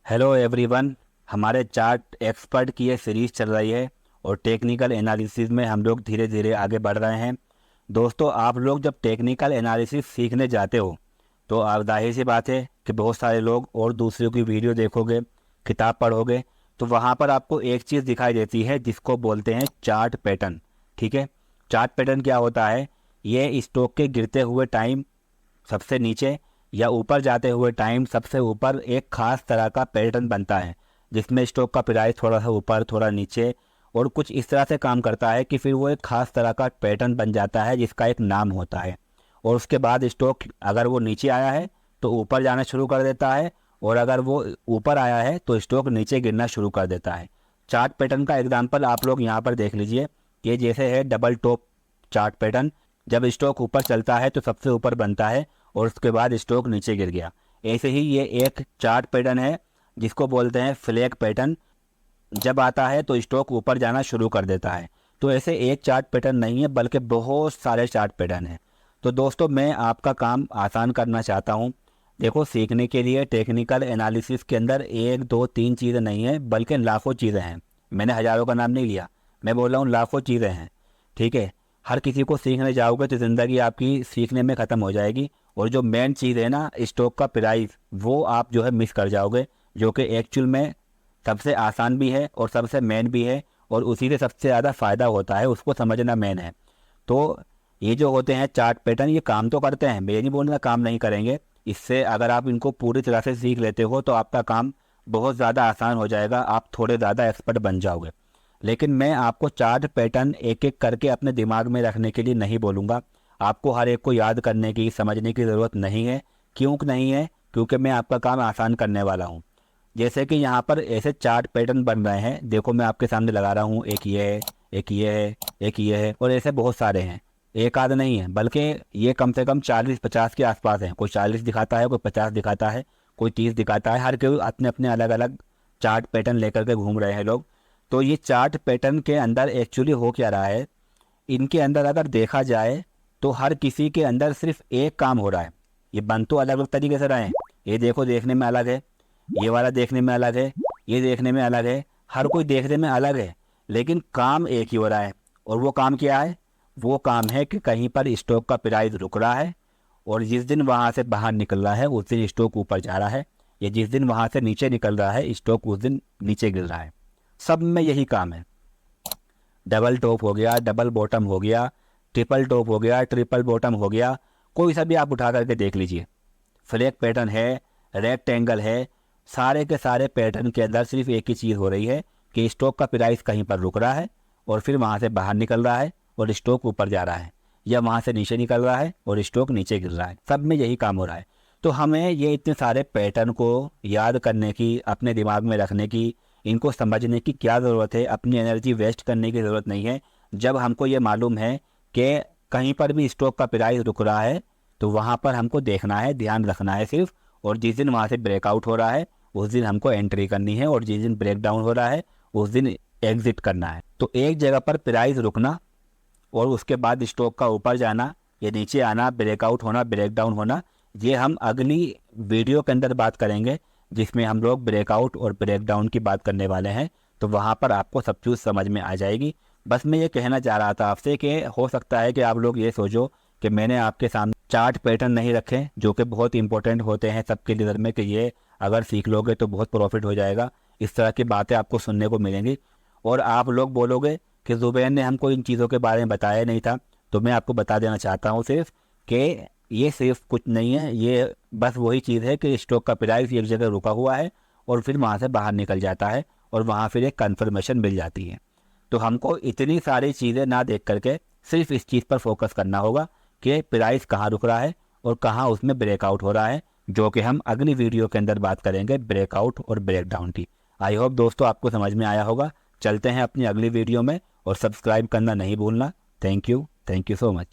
Hello everyone. हमारे chart expert की ये सीरीज़ चल रही है और टेक्निकल एनालिसिस में हम लोग धीरे धीरे आगे बढ़ रहे हैं। दोस्तों, आप लोग जब टेक्निकल एनालिसिस सीखने जाते हो तो आप जाहिर सी बात है कि बहुत सारे लोग और दूसरों की वीडियो देखोगे, किताब पढ़ोगे, तो वहाँ पर आपको एक चीज़ दिखाई देती है जिसको बोलते हैं चार्ट पैटर्न। ठीक है, चार्ट पैटर्न क्या होता है? ये स्टॉक के गिरते हुए टाइम सबसे नीचे या ऊपर जाते हुए टाइम सबसे ऊपर एक खास तरह का पैटर्न बनता है, जिसमें स्टॉक का प्राइस थोड़ा सा ऊपर थोड़ा नीचे और कुछ इस तरह से काम करता है कि फिर वो एक खास तरह का पैटर्न बन जाता है जिसका एक नाम होता है। और उसके बाद स्टॉक अगर वो नीचे आया है तो ऊपर जाना शुरू कर देता है, और अगर वो ऊपर आया है तो स्टॉक नीचे गिरना शुरू कर देता है। चार्ट पैटर्न का एग्जांपल आप लोग यहाँ पर देख लीजिए। ये जैसे है डबल टॉप चार्ट पैटर्न। जब स्टॉक ऊपर चलता है तो सबसे ऊपर बनता है और उसके बाद स्टॉक नीचे गिर गया। ऐसे ही ये एक चार्ट पैटर्न है जिसको बोलते हैं फ्लैग पैटर्न। जब आता है तो स्टॉक ऊपर जाना शुरू कर देता है। तो ऐसे एक चार्ट पैटर्न नहीं है बल्कि बहुत सारे चार्ट पैटर्न हैं। तो दोस्तों, मैं आपका काम आसान करना चाहता हूँ। देखो, सीखने के लिए टेक्निकल एनालिसिस के अंदर एक दो तीन चीज़ें नहीं है बल्कि लाखों चीज़ें हैं। मैंने हज़ारों का नाम नहीं लिया, मैं बोल रहा हूँ लाखों चीज़ें हैं। ठीक है, हर किसी को सीखने जाओगे तो ज़िंदगी आपकी सीखने में ख़त्म हो जाएगी, और जो मेन चीज़ है ना, स्टॉक का प्राइस, वो आप जो है मिस कर जाओगे, जो कि एक्चुअल में सबसे आसान भी है और सबसे मेन भी है, और उसी से सबसे ज़्यादा फ़ायदा होता है, उसको समझना मेन है। तो ये जो होते हैं चार्ट पैटर्न, ये काम तो करते हैं, मैं नहीं बोल रहा काम नहीं करेंगे। इससे अगर आप इनको पूरी तरह से सीख लेते हो तो आपका काम बहुत ज़्यादा आसान हो जाएगा, आप थोड़े ज़्यादा एक्सपर्ट बन जाओगे। लेकिन मैं आपको चार्ट पैटर्न एक एक करके अपने दिमाग में रखने के लिए नहीं बोलूँगा। आपको हर एक को याद करने की, समझने की ज़रूरत नहीं है। क्यों नहीं है? क्योंकि मैं आपका काम आसान करने वाला हूँ। जैसे कि यहाँ पर ऐसे चार्ट पैटर्न बन रहे हैं, देखो मैं आपके सामने लगा रहा हूँ। एक ये है, एक ये है, एक ये है, और ऐसे बहुत सारे हैं। एक आध नहीं है बल्कि ये कम से कम 40-50 के आसपास हैं। कोई 40 दिखाता है, कोई 50 दिखाता है, कोई 30 दिखाता है। हर कोई अपने अपने अलग अलग चार्ट पैटर्न लेकर के घूम रहे हैं लोग। तो ये चार्ट पैटर्न के अंदर एक्चुअली हो क्या रहा है, इनके अंदर अगर देखा जाए तो हर किसी के अंदर सिर्फ एक काम हो रहा है। ये बन तो अलग अलग तरीके से रहे हैं। ये देखो देखने में अलग है, ये वाला देखने में अलग है, ये देखने में अलग है, हर कोई देखने में अलग है, लेकिन काम एक ही हो रहा है। और वो काम क्या है? वो काम है कि कहीं पर स्टॉक का प्राइस रुक रहा है, और जिस दिन वहाँ से बाहर निकल रहा है उस दिन स्टॉक ऊपर जा रहा है, या जिस दिन वहाँ से नीचे निकल रहा है स्टॉक उस दिन नीचे गिर रहा है। सब में यही काम है। डबल टॉप हो गया, डबल बॉटम हो गया, ट्रिपल टॉप हो गया, ट्रिपल बॉटम हो गया, कोई सा भी आप उठा करके देख लीजिए। फ्लैग पैटर्न है, रेक्टेंगल है, सारे के सारे पैटर्न के अंदर सिर्फ एक ही चीज़ हो रही है कि स्टॉक का प्राइस कहीं पर रुक रहा है और फिर वहाँ से बाहर निकल रहा है और स्टॉक ऊपर जा रहा है, या वहाँ से नीचे निकल रहा है और स्टॉक नीचे गिर रहा है। सब में यही काम हो रहा है। तो हमें ये इतने सारे पैटर्न को याद करने की, अपने दिमाग में रखने की, इनको समझने की क्या ज़रूरत है? अपनी एनर्जी वेस्ट करने की ज़रूरत नहीं है। जब हमको ये मालूम है कि कहीं पर भी स्टॉक का प्राइस रुक रहा है तो वहाँ पर हमको देखना है, ध्यान रखना है सिर्फ, और जिस दिन वहाँ से ब्रेकआउट हो रहा है उस दिन हमको एंट्री करनी है, और जिस दिन ब्रेक डाउन हो रहा है उस दिन एग्जिट करना है। तो एक जगह पर प्राइस रुकना और उसके बाद स्टॉक का ऊपर जाना या नीचे आना, ब्रेकआउट होना, ब्रेक डाउन होना, ये हम अगली वीडियो के अंदर बात करेंगे, जिसमें हम लोग ब्रेकआउट और ब्रेक डाउन की बात करने वाले हैं। तो वहाँ पर आपको सब चीज़ समझ में आ जाएगी। बस मैं ये कहना चाह रहा था आपसे कि हो सकता है कि आप लोग ये सोचो कि मैंने आपके सामने चार्ट पैटर्न नहीं रखे, जो कि बहुत इंपॉर्टेंट होते हैं सबके नज़र में, कि ये अगर सीख लोगे तो बहुत प्रॉफिट हो जाएगा। इस तरह की बातें आपको सुनने को मिलेंगी और आप लोग बोलोगे कि ज़ुबैर ने हमको इन चीज़ों के बारे में बताया नहीं था। तो मैं आपको बता देना चाहता हूँ सिर्फ कि ये सिर्फ कुछ नहीं है, ये बस वही चीज़ है कि स्टॉक का प्राइस एक जगह रुका हुआ है और फिर वहाँ से बाहर निकल जाता है और वहाँ फिर एक कन्फर्मेशन मिल जाती है। तो हमको इतनी सारी चीज़ें ना देख करके सिर्फ इस चीज़ पर फोकस करना होगा कि प्राइस कहाँ रुक रहा है और कहाँ उसमें ब्रेकआउट हो रहा है, जो कि हम अगली वीडियो के अंदर बात करेंगे ब्रेकआउट और ब्रेकडाउन की। आई होप दोस्तों आपको समझ में आया होगा। चलते हैं अपनी अगली वीडियो में, और सब्सक्राइब करना नहीं भूलना। Thank you so much.